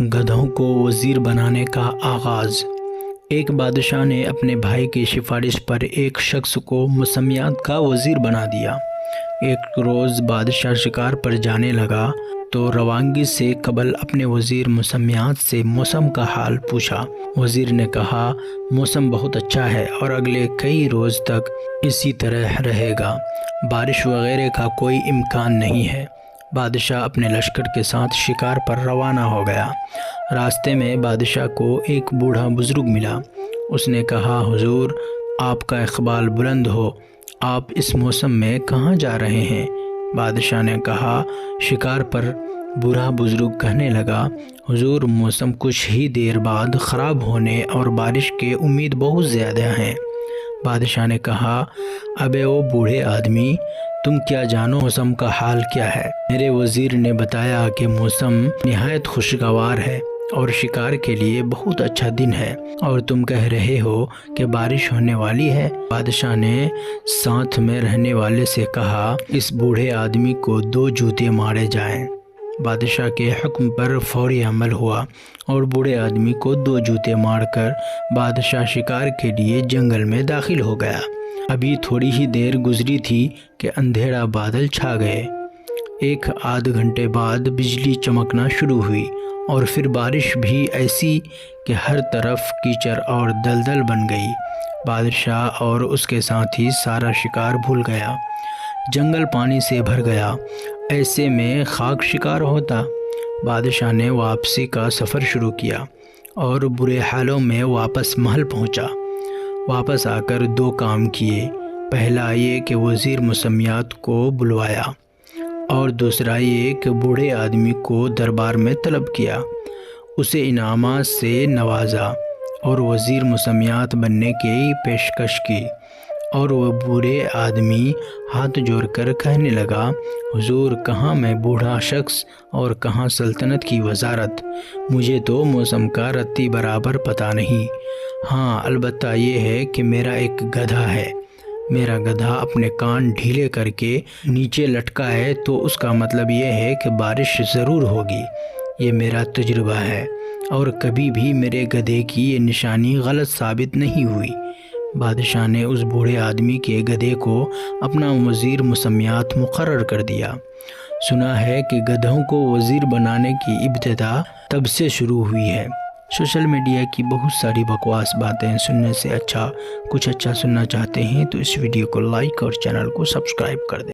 گدھوں کو وزیر بنانے کا آغاز۔ ایک بادشاہ نے اپنے بھائی کی سفارش پر ایک شخص کو موسمیات کا وزیر بنا دیا۔ ایک روز بادشاہ شکار پر جانے لگا تو روانگی سے قبل اپنے وزیر موسمیات سے موسم کا حال پوچھا۔ وزیر نے کہا، موسم بہت اچھا ہے اور اگلے کئی روز تک اسی طرح رہے گا، بارش وغیرہ کا کوئی امکان نہیں ہے۔ بادشاہ اپنے لشکر کے ساتھ شکار پر روانہ ہو گیا۔ راستے میں بادشاہ کو ایک بوڑھا بزرگ ملا۔ اس نے کہا، حضور، آپ کا اقبال بلند ہو، آپ اس موسم میں کہاں جا رہے ہیں؟ بادشاہ نے کہا، شکار پر۔ بوڑھا بزرگ کہنے لگا، حضور، موسم کچھ ہی دیر بعد خراب ہونے اور بارش کے امید بہت زیادہ ہیں۔ بادشاہ نے کہا، ابے او بوڑھے آدمی، تم کیا جانو موسم کا حال کیا ہے؟ میرے وزیر نے بتایا کہ موسم نہایت خوشگوار ہے اور شکار کے لیے بہت اچھا دن ہے، اور تم کہہ رہے ہو کہ بارش ہونے والی ہے۔ بادشاہ نے ساتھ میں رہنے والے سے کہا، اس بوڑھے آدمی کو 2 جوتے مارے جائیں۔ بادشاہ کے حکم پر فوری عمل ہوا اور بوڑھے آدمی کو 2 جوتے مار کر بادشاہ شکار کے لیے جنگل میں داخل ہو گیا۔ ابھی تھوڑی ہی دیر گزری تھی کہ اندھیرا بادل چھا گئے۔ ایک آدھ گھنٹے بعد بجلی چمکنا شروع ہوئی اور پھر بارش بھی ایسی کہ ہر طرف کیچڑ اور دلدل بن گئی۔ بادشاہ اور اس کے ساتھی سارا شکار بھول گیا۔ جنگل پانی سے بھر گیا۔ ایسے میں خاک شکار ہوتا۔ بادشاہ نے واپسی کا سفر شروع کیا اور برے حالوں میں واپس محل پہنچا۔ واپس آ کر 2 کام کیے۔ پہلا یہ کہ وزیر موسمیات کو بلوایا اور دوسرا یہ کہ بوڑھے آدمی کو دربار میں طلب کیا، اسے انعامات سے نوازا اور وزیر موسمیات بننے کی پیشکش کی۔ اور وہ بوڑھے آدمی ہاتھ جوڑ کر کہنے لگا، حضور، کہاں میں بوڑھا شخص اور کہاں سلطنت کی وزارت، مجھے تو موسم کا رتی برابر پتہ نہیں۔ ہاں، البتہ یہ ہے کہ میرا ایک گدھا ہے۔ میرا گدھا اپنے کان ڈھیلے کر کے نیچے لٹکا ہے تو اس کا مطلب یہ ہے کہ بارش ضرور ہوگی۔ یہ میرا تجربہ ہے اور کبھی بھی میرے گدھے کی یہ نشانی غلط ثابت نہیں ہوئی۔ بادشاہ نے اس بوڑھے آدمی کے گدھے کو اپنا وزیر موسمیات مقرر کر دیا۔ سنا ہے کہ گدھوں کو وزیر بنانے کی ابتدا تب سے شروع ہوئی ہے۔ سوشل میڈیا کی بہت ساری بکواس باتیں سننے سے کچھ اچھا سننا چاہتے ہیں تو اس ویڈیو کو لائک اور چینل کو سبسکرائب کر دیں۔